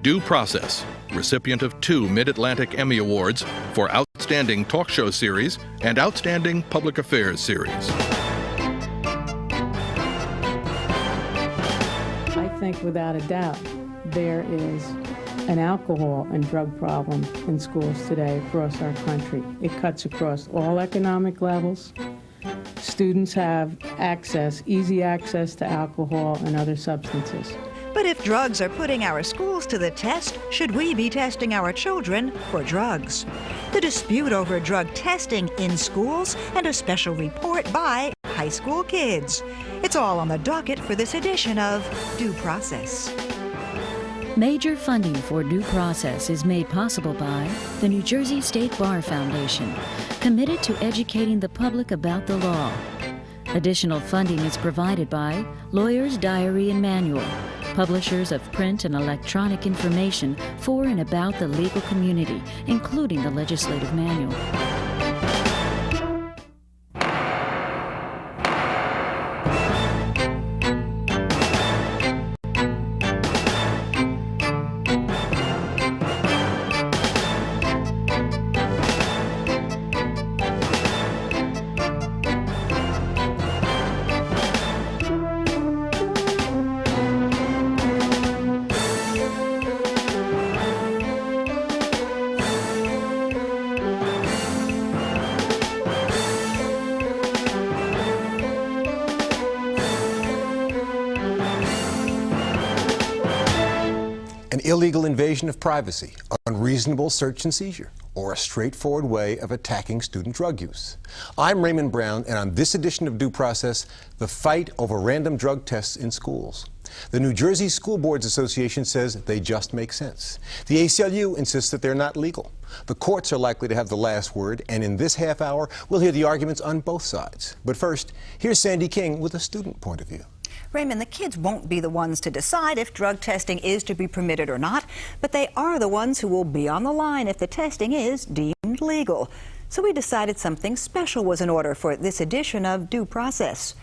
Due Process, recipient of 2 Mid-Atlantic Emmy Awards for Outstanding Talk Show Series and Outstanding Public Affairs Series. I think without a doubt there is an alcohol and drug problem in schools today across our country. It cuts across all economic levels. Students have easy access to alcohol and other substances. But if drugs are putting our schools to the test, should we be testing our children for drugs? The dispute over drug testing in schools and a special report by high school kids. It's all on the docket for this edition of Due Process. Major funding for Due Process is made possible by the New Jersey State Bar Foundation, committed to educating the public about the law. Additional funding is provided by Lawyer's Diary and Manual, publishers of print and electronic information for and about the legal community, including the legislative manual. Illegal invasion of privacy, unreasonable search and seizure, or a straightforward way of attacking student drug use. I'm Raymond Brown, and on this edition of Due Process, the fight over random drug tests in schools. The New Jersey School Boards Association says they just make sense. The ACLU insists that they're not legal. The courts are likely to have the last word, and in this half hour, we'll hear the arguments on both sides. But first, here's Sandy King with a student point of view. Raymond, the kids won't be the ones to decide if drug testing is to be permitted or not, but they are the ones who will be on the line if the testing is deemed legal. So we decided something special was in order for this edition of Due Process.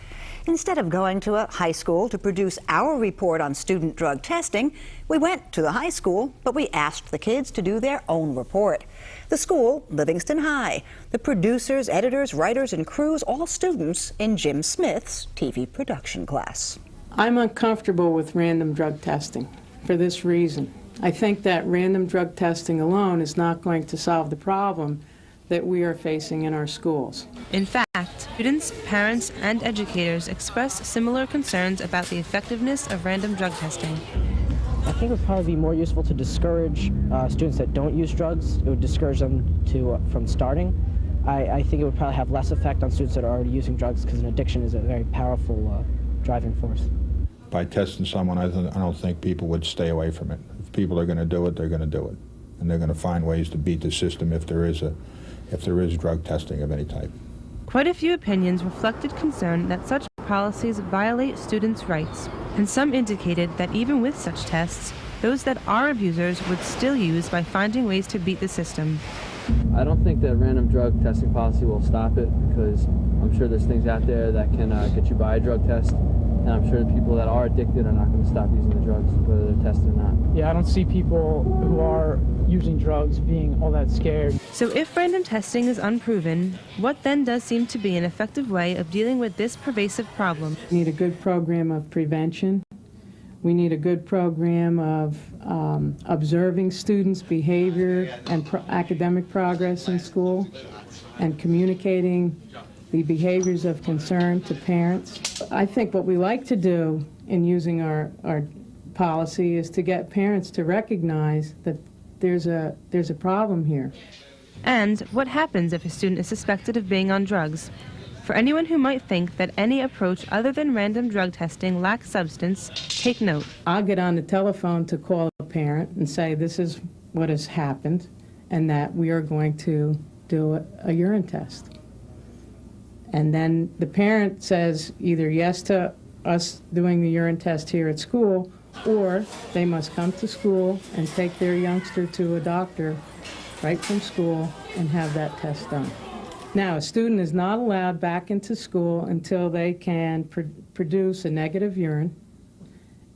Instead of going to a high school to produce our report on student drug testing, we went to the high school, but we asked the kids to do their own report. The school, Livingston High. The producers, editors, writers, and crews, all students in Jim Smith's TV production class. I'm uncomfortable with random drug testing for this reason. I think that random drug testing alone is not going to solve the problem that we are facing in our schools. In fact, students, parents, and educators express similar concerns about the effectiveness of random drug testing. I think it would probably be more useful to discourage students that don't use drugs. It would discourage them from starting. I think it would probably have less effect on students that are already using drugs because an addiction is a very powerful driving force. By testing someone, I don't think people would stay away from it. If people are going to do it, they're going to do it. And they're going to find ways to beat the system if there is drug testing of any type. Quite a few opinions reflected concern that such policies violate students' rights, and some indicated that even with such tests, those that are abusers would still use by finding ways to beat the system. I don't think that random drug testing policy will stop it, because I'm sure there's things out there that can get you by a drug test, and I'm sure the people that are addicted are not going to stop using the drugs, whether they're tested or not. Yeah, I don't see people who are using drugs being all that scared. So if random testing is unproven, what then does seem to be an effective way of dealing with this pervasive problem? We need a good program of prevention. We need a good program of observing students' behavior and academic progress in school and communicating the behaviors of concern to parents. I think what we like to do in using our policy is to get parents to recognize that there's a problem here. And what happens if a student is suspected of being on drugs? For anyone who might think that any approach other than random drug testing lacks substance, take note. I'll get on the telephone to call a parent and say this is what has happened and that we are going to do a urine test. And then the parent says either yes to us doing the urine test here at school, or they must come to school and take their youngster to a doctor right from school and have that test done. Now, a student is not allowed back into school until they can produce a negative urine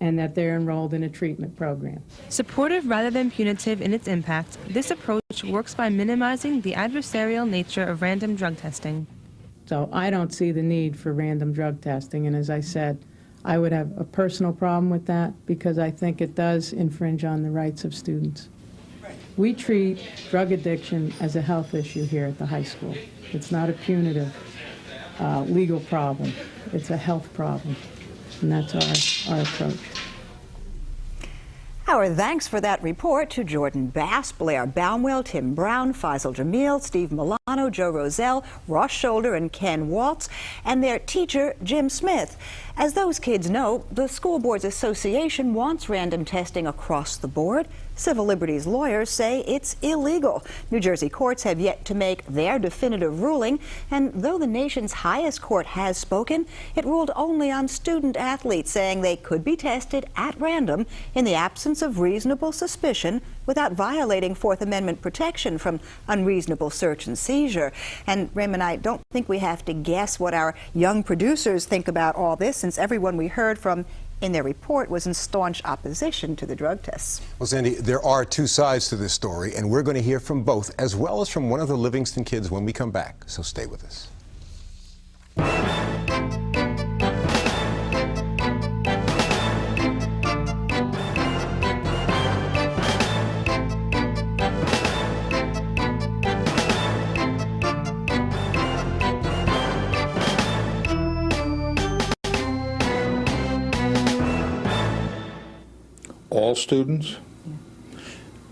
and that they're enrolled in a treatment program. Supportive rather than punitive in its impact, this approach works by minimizing the adversarial nature of random drug testing. So I don't see the need for random drug testing, and as I said, I would have a personal problem with that because I think it does infringe on the rights of students. We treat drug addiction as a health issue here at the high school. It's not a punitive legal problem. It's a health problem, and that's our approach. Our thanks for that report to Jordan Bass, Blair Baumwell, Tim Brown, Faisal Jamil, Steve Milano, Joe Roselle, Ross Shoulder, and Ken Waltz, and their teacher, Jim Smith. As those kids know, the School Boards Association wants random testing across the board. Civil liberties lawyers say it's illegal. New Jersey courts have yet to make their definitive ruling, and though the nation's highest court has spoken, it ruled only on student athletes, saying they could be tested at random in the absence of reasonable suspicion without violating Fourth Amendment protection from unreasonable search and seizure. And Raymond, I don't think we have to guess what our young producers think about all this, since everyone we heard from in their report was in staunch opposition to the drug tests. Well, Sandy, there are two sides to this story, and we're going to hear from both, as well as from one of the Livingston kids when we come back. So stay with us. All students?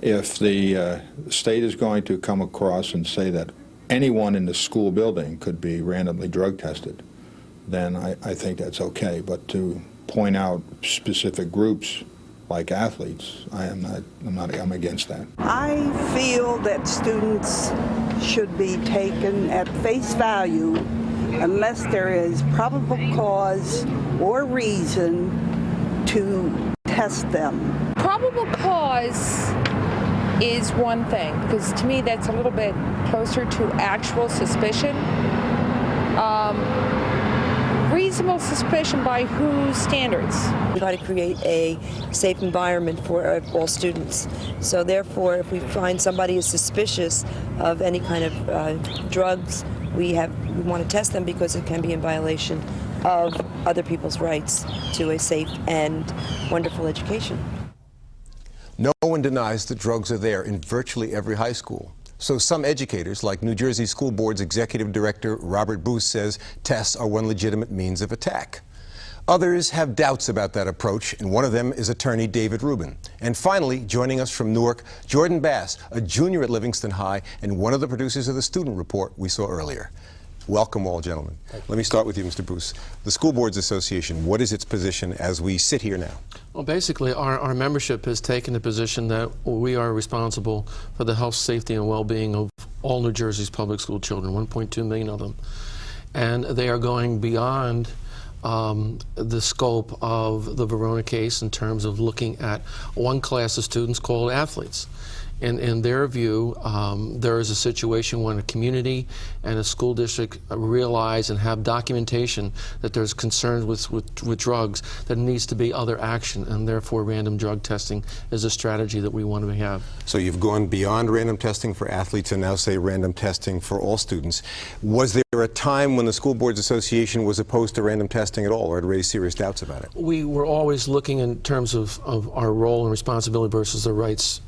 If the state is going to come across and say that anyone in the school building could be randomly drug tested, then I think that's okay. But to point out specific groups like athletes, I'm against that. I feel that students should be taken at face value unless there is probable cause or reason to test them. Probable cause is one thing, because to me that's a little bit closer to actual suspicion. Reasonable suspicion by whose standards? We try to create a safe environment for all students. So therefore, if we find somebody is suspicious of any kind of drugs, we want to test them because it can be in violation of other people's rights to a safe and wonderful education. No one denies that drugs are there in virtually every high school. So some educators, like New Jersey School Board's Executive Director Robert Booth, says tests are one legitimate means of attack. Others have doubts about that approach, and one of them is attorney David Rubin. And finally, joining us from Newark, Jordan Bass, a junior at Livingston High and one of the producers of the student report we saw earlier. Welcome all, gentlemen. Let me start with you, Mr. Bruce. The School Boards Association, what is its position as we sit here now? Well, basically, our membership has taken the position that we are responsible for the health, safety, and well-being of all New Jersey's public school children, 1.2 million of them. And they are going beyond the scope of the Verona case in terms of looking at one class of students called athletes. In their view, there is a situation when a community and a school district realize and have documentation that there's concerns with drugs, that needs to be other action, and therefore random drug testing is a strategy that we want to have. So you've gone beyond random testing for athletes and now say random testing for all students. Was there a time when the School Boards Association was opposed to random testing at all, or had raised serious doubts about it? We were always looking in terms of our role and responsibility versus the rights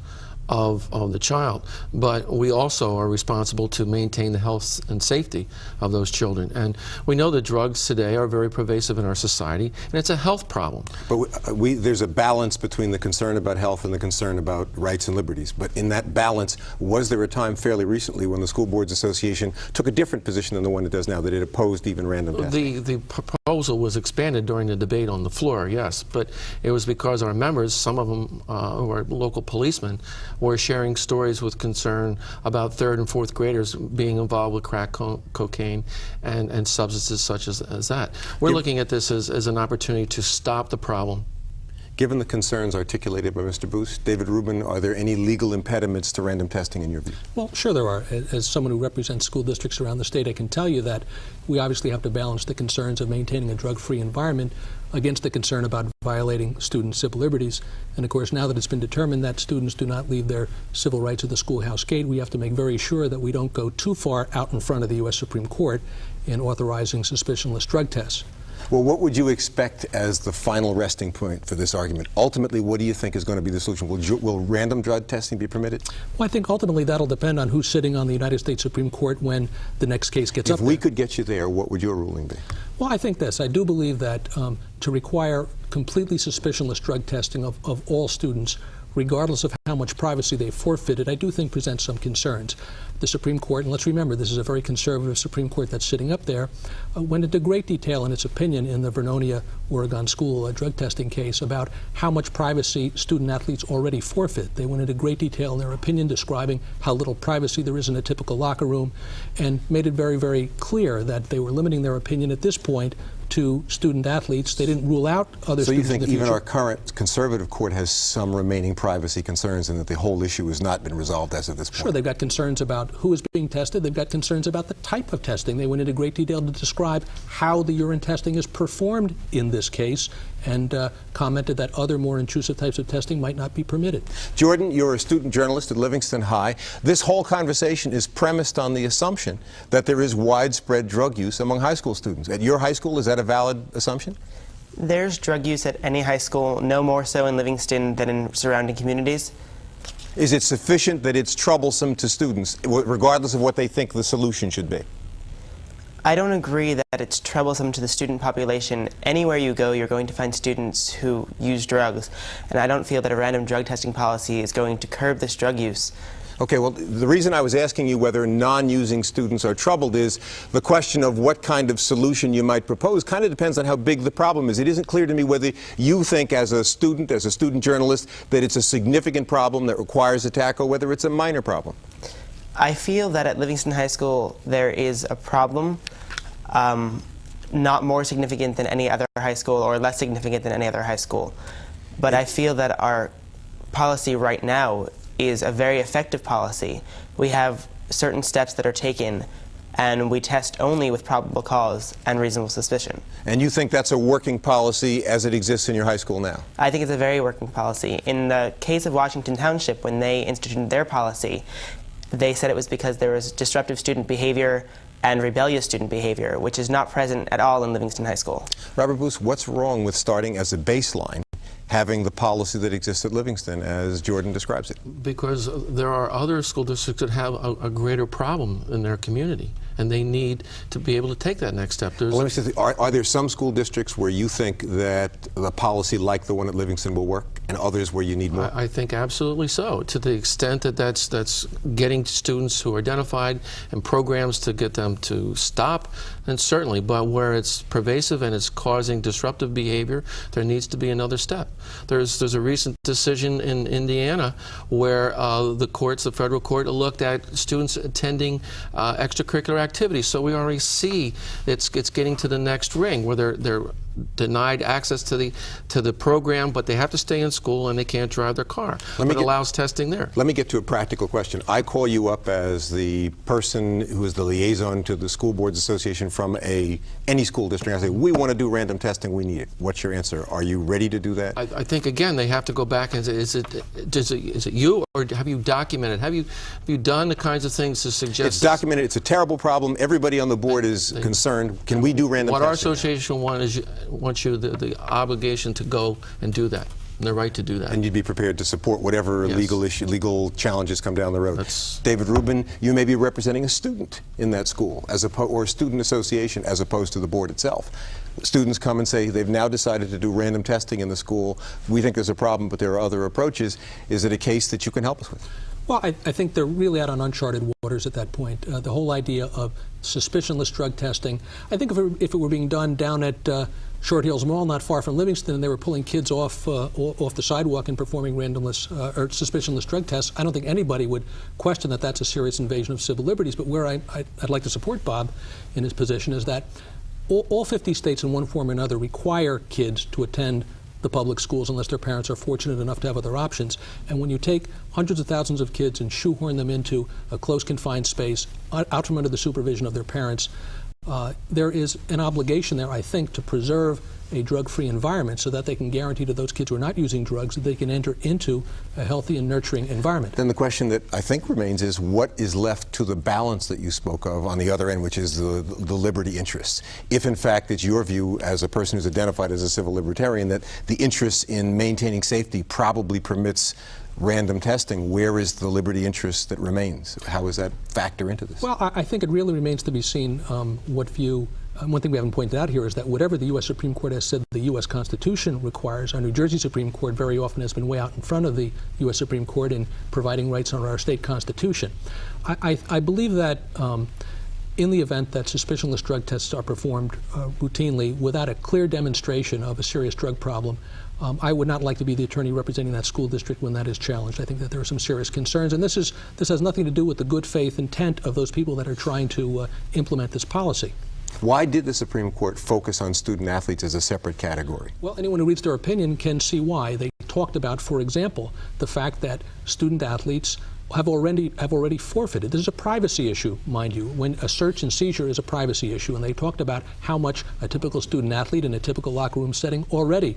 of the child, but we also are responsible to maintain the health and safety of those children. And we know that drugs today are very pervasive in our society, and it's a health problem. But there's a balance between the concern about health and the concern about rights and liberties. But in that balance, was there a time fairly recently when the School Boards Association took a different position than the one it does now, that it opposed even random testing? The proposal was expanded during the debate on the floor, yes, but it was because our members, some of them who are local policemen, were sharing stories with concern about third and fourth graders being involved with crack cocaine and substances such as that. We're looking at this as an opportunity to stop the problem. Given the concerns articulated by Mr. Boose, David Rubin, are there any legal impediments to random testing in your view? Well, sure there are. As someone who represents school districts around the state, I can tell you that we obviously have to balance the concerns of maintaining a drug-free environment against the concern about violating student civil liberties. And of course, now that it's been determined that students do not leave their civil rights at the schoolhouse gate, we have to make very sure that we don't go too far out in front of the U.S. Supreme Court in authorizing suspicionless drug tests. Well, what would you expect as the final resting point for this argument? Ultimately, what do you think is going to be the solution? Will random drug testing be permitted? Well, I think ultimately that'll depend on who's sitting on the United States Supreme Court when the next case gets up there. If we could get you there, what would your ruling be? Well, I think this. I do believe that to require completely suspicionless drug testing of all students, regardless of how much privacy they forfeited, I do think presents some concerns. The Supreme Court, and let's remember, this is a very conservative Supreme Court that's sitting up there, went into great detail in its opinion in the Vernonia, Oregon school drug testing case about how much privacy student athletes already forfeit. They went into great detail in their opinion describing how little privacy there is in a typical locker room and made it very, very clear that they were limiting their opinion at this point to student athletes. They didn't rule out other students. So you think in the even future. our current conservative court has some remaining privacy concerns and that the whole issue has not been resolved as of this point? Sure, they've got concerns about who is being tested. They've got concerns about the type of testing. They went into great detail to describe how the urine testing is performed in this case and commented that other more intrusive types of testing might not be permitted. Jordan, you're a student journalist at Livingston High. This whole conversation is premised on the assumption that there is widespread drug use among high school students. At your high school, is that a valid assumption? There's drug use at any high school, no more so in Livingston than in surrounding communities. Is it sufficient that it's troublesome to students, regardless of what they think the solution should be? I don't agree that it's troublesome to the student population. Anywhere you go, you're going to find students who use drugs, and I don't feel that a random drug testing policy is going to curb this drug use. Okay, well, the reason I was asking you whether non-using students are troubled is the question of what kind of solution you might propose kind of depends on how big the problem is. It isn't clear to me whether you think as a student journalist, that it's a significant problem that requires attack or whether it's a minor problem. I feel that at Livingston High School there is a problem, not more significant than any other high school or less significant than any other high school. But I feel that our policy right now is a very effective policy. We have certain steps that are taken, and we test only with probable cause and reasonable suspicion. And you think that's a working policy as it exists in your high school now? I think it's a very working policy. In the case of Washington Township, when they instituted their policy, they said it was because there was disruptive student behavior and rebellious student behavior, which is not present at all in Livingston High School. Robert Boose, what's wrong with starting as a baseline having the policy that exists at Livingston as Jordan describes it? Because there are other school districts that have a greater problem in their community, and they need to be able to take that next step. Well, let me say, are there some school districts where you think that the policy like the one at Livingston will work, and others where you need more? I think absolutely so. To the extent that that's getting students who are identified and programs to get them to stop, then certainly. But where it's pervasive and it's causing disruptive behavior, there needs to be another step. There's a recent decision in Indiana where the federal court looked at students attending extracurricular activities. So we already see it's getting to the next ring where they're denied access to the program, but they have to stay in school and they can't drive their car. It allows testing there. Let me get to a practical question. I call you up as the person who is the liaison to the School Boards Association from any school district. I say, we want to do random testing, we need it. What's your answer? Are you ready to do that? I think, again, they have to go back and say, is it you, or have you documented? Have you done the kinds of things to suggest? It's documented. It's a terrible problem. Everybody on the board is concerned. Can we do random testing? What our association wants you the obligation to go and do that, and the right to do that. And you'd be prepared to support whatever Yes. legal challenges come down the road. David Rubin, you may be representing a student in that school, or a student association, as opposed to the board itself. Students come and say they've now decided to do random testing in the school. We think there's a problem, but there are other approaches. Is it a case that you can help us with? Well, I think they're really out on uncharted waters at that point. The whole idea of suspicionless drug testing, I think if it were being done down at Short Hills Mall, not far from Livingston, and they were pulling kids off the sidewalk and performing randomless or suspicionless drug tests, I don't think anybody would question that that's a serious invasion of civil liberties. But where I'd like to support Bob in his position is that all 50 states in one form or another require kids to attend the public schools unless their parents are fortunate enough to have other options. And when you take hundreds of thousands of kids and shoehorn them into a close, confined space, out from under the supervision of their parents, there is an obligation there, I think, to preserve a drug-free environment so that they can guarantee to those kids who are not using drugs that they can enter into a healthy and nurturing environment. Then the question that I think remains is what is left to the balance that you spoke of on the other end, which is the liberty interests. If in fact it's your view as a person who's identified as a civil libertarian that the interest in maintaining safety probably permits random testing, where is the liberty interest that remains? How does that factor into this? Well, I think it really remains to be seen what view. One thing we haven't pointed out here is that whatever the U.S. Supreme Court has said the U.S. Constitution requires, our New Jersey Supreme Court very often has been way out in front of the U.S. Supreme Court in providing rights under our state constitution. I believe that in the event that suspicionless drug tests are performed routinely without a clear demonstration of a serious drug problem, I would not like to be the attorney representing that school district when that is challenged. I think that there are some serious concerns, and this has nothing to do with the good faith intent of those people that are trying to implement this policy. Why did the Supreme Court focus on student athletes as a separate category? Well, anyone who reads their opinion can see why. They talked about, for example, the fact that student athletes have already forfeited. This is a privacy issue, mind you, when a search and seizure is a privacy issue, and they talked about how much a typical student athlete in a typical locker room setting already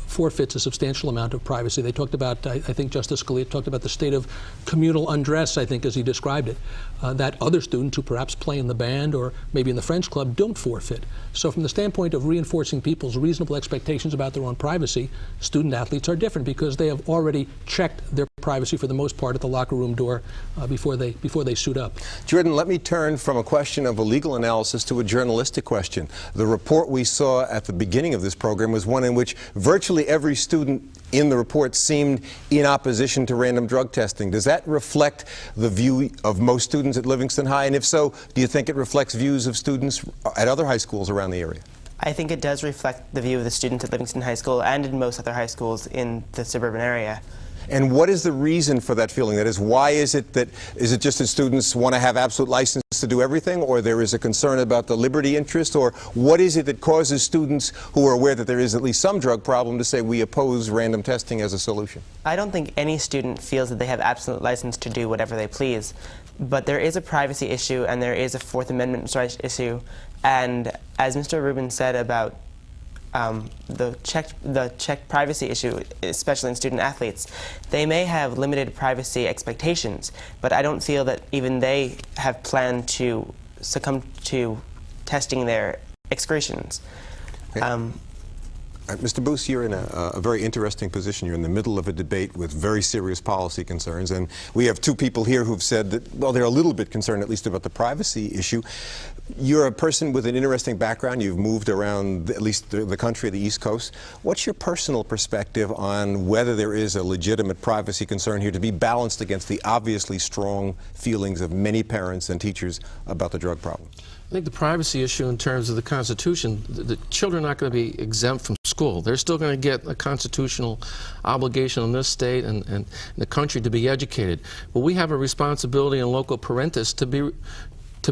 forfeits a substantial amount of privacy. They talked about, I think Justice Scalia talked about the state of communal undress, I think, as he described it, that other students who perhaps play in the band or maybe in the French club don't forfeit. So from the standpoint of reinforcing people's reasonable expectations about their own privacy, student athletes are different because they have already checked their privacy for the most part at the locker room door before they suit up. Jordan, let me turn from a question of a legal analysis to a journalistic question. The report we saw at the beginning of this program was one in which virtually every student in the report seemed in opposition to random drug testing. Does that reflect the view of most students at Livingston High? And if so, do you think it reflects views of students at other high schools around the area? I think it does reflect the view of the students at Livingston High School and in most other high schools in the suburban area. And what is the reason for that feeling? That is, why is it just that students want to have absolute license to do everything, or there is a concern about the liberty interest, or what is it that causes students who are aware that there is at least some drug problem to say we oppose random testing as a solution? I don't think any student feels that they have absolute license to do whatever they please, but there is a privacy issue and there is a Fourth Amendment rights issue, and as Mr. Rubin said about the checked privacy issue, especially in student athletes, they may have limited privacy expectations, but I don't feel that even they have planned to succumb to testing their excretions. Okay. Mr. Boose, you're in a very interesting position. You're in the middle of a debate with very serious policy concerns, and we have two people here who've said that, well, they're a little bit concerned at least about the privacy issue. You're a person with an interesting background. You've moved around at least the country, the East Coast. What's your personal perspective on whether there is a legitimate privacy concern here to be balanced against the obviously strong feelings of many parents and teachers about the drug problem? I think the privacy issue in terms of the Constitution, the children are not going to be exempt from school. They're still going to get a constitutional obligation on this state and the country to be educated. But we have a responsibility in local parentis to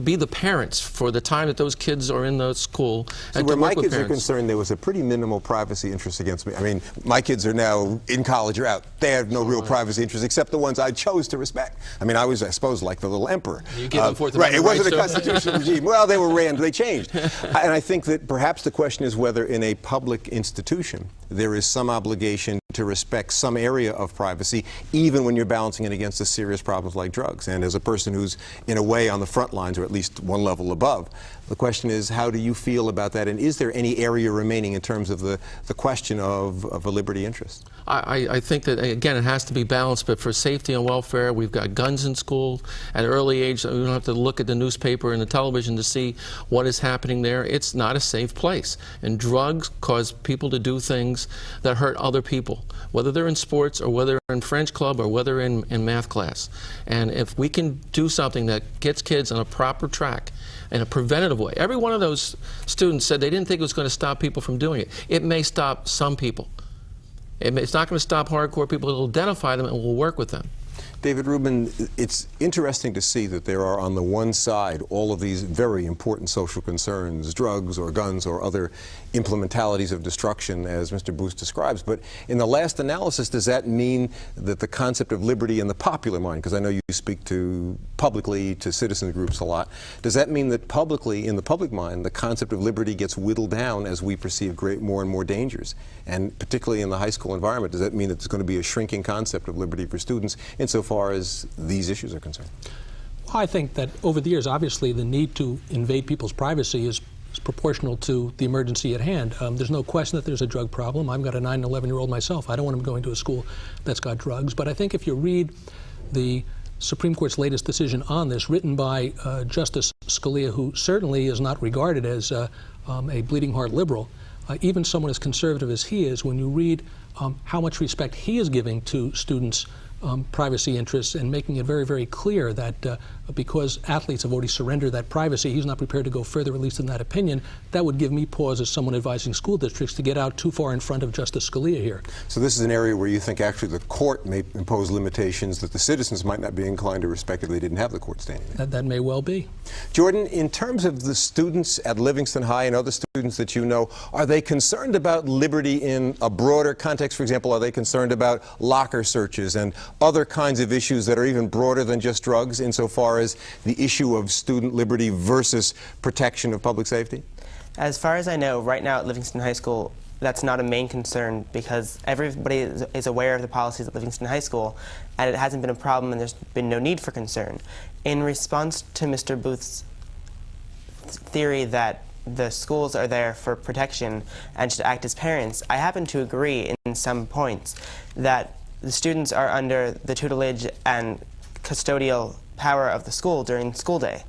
be the parents for the time that those kids are in the school. So where my kids are concerned, there was a pretty minimal privacy interest against me. I mean, my kids are now in college or out. They have no real privacy interest except the ones I chose to respect. I mean, I was, I suppose, like the little emperor. You give them Fourth right, it Amendment wasn't a rights, constitutional regime. Well, they were random, they changed. And I think that perhaps the question is whether in a public institution there is some obligation to respect some area of privacy, even when you're balancing it against the serious problems like drugs. And as a person who's in a way on the front lines, or at least one level above, the question is, how do you feel about that? And is there any area remaining in terms of the question of a liberty interest? I think that, again, it has to be balanced, but for safety and welfare, we've got guns in school at an early age. We don't have to look at the newspaper and the television to see what is happening there. It's not a safe place. And drugs cause people to do things that hurt other people, whether they're in sports or whether they're in French club or whether in math class. And if we can do something that gets kids on a proper track in a preventative way. Every one of those students said they didn't think it was going to stop people from doing it. It may stop some people. It's not going to stop hardcore people. It'll identify them and we'll work with them. David Rubin, it's interesting to see that there are on the one side all of these very important social concerns, drugs or guns or other implementalities of destruction, as Mr. Booth describes. But in the last analysis, does that mean that the concept of liberty in the popular mind, because I know you speak to publicly to citizen groups a lot, does that mean that publicly, in the public mind, the concept of liberty gets whittled down as we perceive more and more dangers? And particularly in the high school environment, does that mean that there's going to be a shrinking concept of liberty for students insofar as these issues are concerned? Well, I think that over the years, obviously, the need to invade people's privacy is proportional to the emergency at hand. There's no question that there's a drug problem. I've got a 9 and 11-year-old myself. I don't want him going to a school that's got drugs. But I think if you read the Supreme Court's latest decision on this, written by Justice Scalia, who certainly is not regarded as a bleeding heart liberal, even someone as conservative as he is, when you read how much respect he is giving to students' privacy interests and making it very, very clear that because athletes have already surrendered that privacy, he's not prepared to go further, at least in that opinion, that would give me pause as someone advising school districts to get out too far in front of Justice Scalia here. So this is an area where you think actually the court may impose limitations that the citizens might not be inclined to respect if they didn't have the court standing there. That may well be. Jordan, in terms of the students at Livingston High and other students that you know, are they concerned about liberty in a broader context? For example, are they concerned about locker searches and other kinds of issues that are even broader than just drugs insofar as the issue of student liberty versus protection of public safety? As far as I know, right now at Livingston High School, that's not a main concern because everybody is aware of the policies at Livingston High School, and it hasn't been a problem and there's been no need for concern. In response to Mr. Booth's theory that the schools are there for protection and should act as parents, I happen to agree in some points that the students are under the tutelage and custodial power of the school during school day.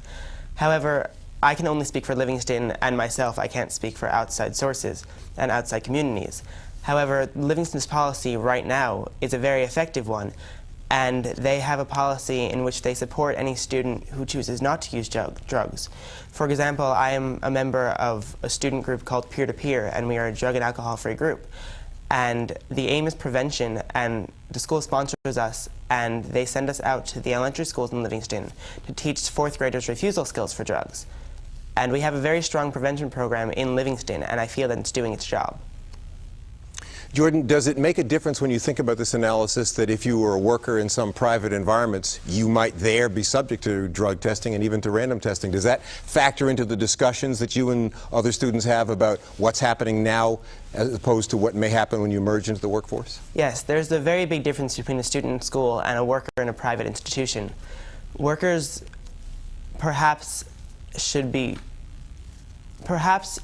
However, I can only speak for Livingston and myself. I can't speak for outside sources and outside communities. However, Livingston's policy right now is a very effective one, and they have a policy in which they support any student who chooses not to use drugs. For example, I am a member of a student group called Peer to Peer, and we are a drug and alcohol-free group. And the aim is prevention, and the school sponsors us, and they send us out to the elementary schools in Livingston to teach 4th graders refusal skills for drugs. And we have a very strong prevention program in Livingston, and I feel that it's doing its job. Jordan, does it make a difference when you think about this analysis that if you were a worker in some private environments, you might there be subject to drug testing and even to random testing? Does that factor into the discussions that you and other students have about what's happening now as opposed to what may happen when you emerge into the workforce? Yes, there's a very big difference between a student in school and a worker in a private institution. Workers perhaps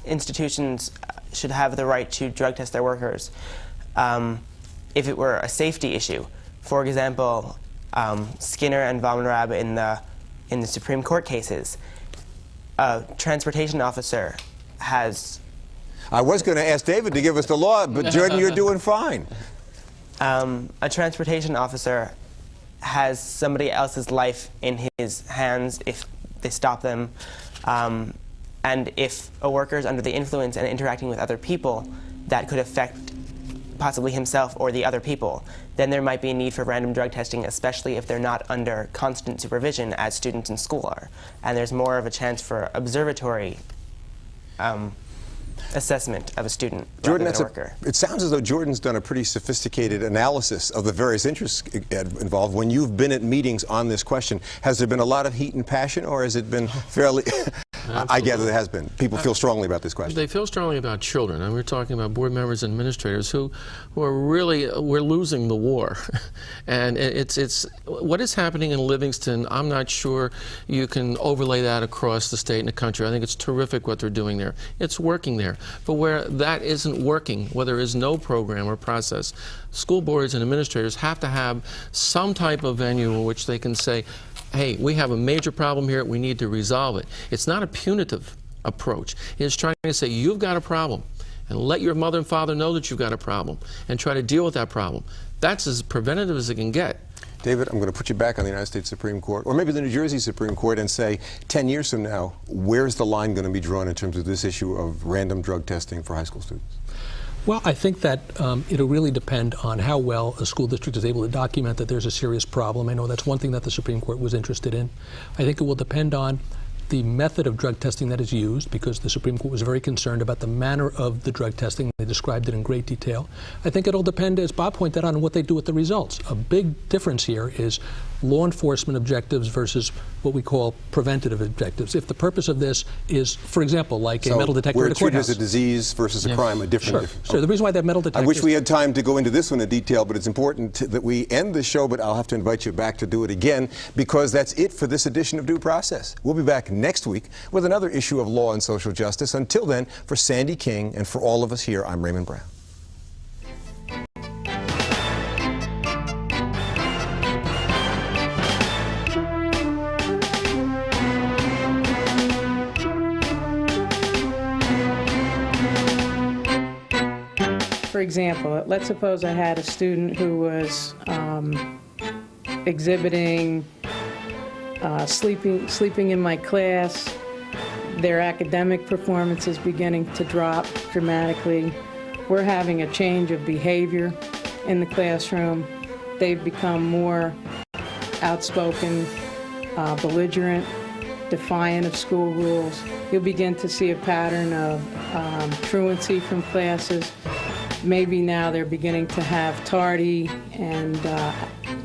institutions should have the right to drug test their workers if it were a safety issue. For example, Skinner and Von Raab in the Supreme Court cases. A transportation officer has... I was going to ask David to give us the law, but Jordan, you're doing fine. A transportation officer has somebody else's life in his hands if they stop them. And if a worker is under the influence and interacting with other people, that could affect possibly himself or the other people, then there might be a need for random drug testing, especially if they're not under constant supervision as students in school are. And there's more of a chance for observatory assessment of a student rather than a worker. It sounds as though Jordan's done a pretty sophisticated analysis of the various interests involved. When you've been at meetings on this question, has there been a lot of heat and passion, or has it been fairly... I gather there has been. People feel strongly about this question. They feel strongly about children, and we're talking about board members and administrators who are really, we're losing the war. And it's what is happening in Livingston, I'm not sure you can overlay that across the state and the country. I think it's terrific what they're doing there. It's working there. But where that isn't working, where there is no program or process, school boards and administrators have to have some type of venue in which they can say, hey, we have a major problem here, we need to resolve it. It's not a punitive approach. It's trying to say, you've got a problem, and let your mother and father know that you've got a problem, and try to deal with that problem. That's as preventative as it can get. David, I'm going to put you back on the United States Supreme Court, or maybe the New Jersey Supreme Court, and say, 10 years from now, where's the line going to be drawn in terms of this issue of random drug testing for high school students? Well, I think that it'll really depend on how well a school district is able to document that there's a serious problem. I know that's one thing that the Supreme Court was interested in. I think it will depend on the method of drug testing that is used, because the Supreme Court was very concerned about the manner of the drug testing. They described it in great detail. I think it'll depend, as Bob pointed out, on what they do with the results. A big difference here is law enforcement objectives versus what we call preventative objectives. If the purpose of this is, for example, like a metal detector we're at a courthouse. treated as a disease versus a crime, a different. Sure. The reason why they have metal detectors. I wish we had time to go into this one in detail, but it's important that we end the show, but I'll have to invite you back to do it again, because that's it for this edition of Due Process. We'll be back next week with another issue of law and social justice. Until then, for Sandy King and for all of us here, I'm Raymond Brown. For example, let's suppose I had a student who was exhibiting sleeping in my class. Their academic performance is beginning to drop dramatically. We're having a change of behavior in the classroom. They've become more outspoken, belligerent, defiant of school rules. You'll begin to see a pattern of truancy from classes. Maybe now they're beginning to have tardy and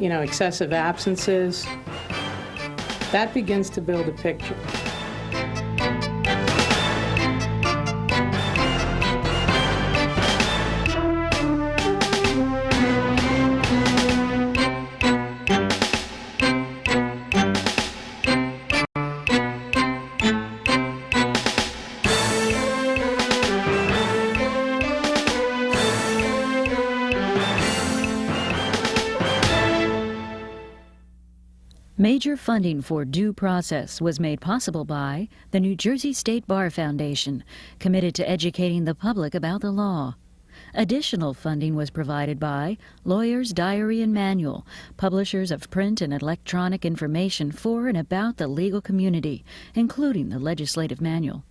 excessive absences. That begins to build a picture. Major funding for Due Process was made possible by the New Jersey State Bar Foundation, committed to educating the public about the law. Additional funding was provided by Lawyer's Diary and Manual, publishers of print and electronic information for and about the legal community, including the legislative manual.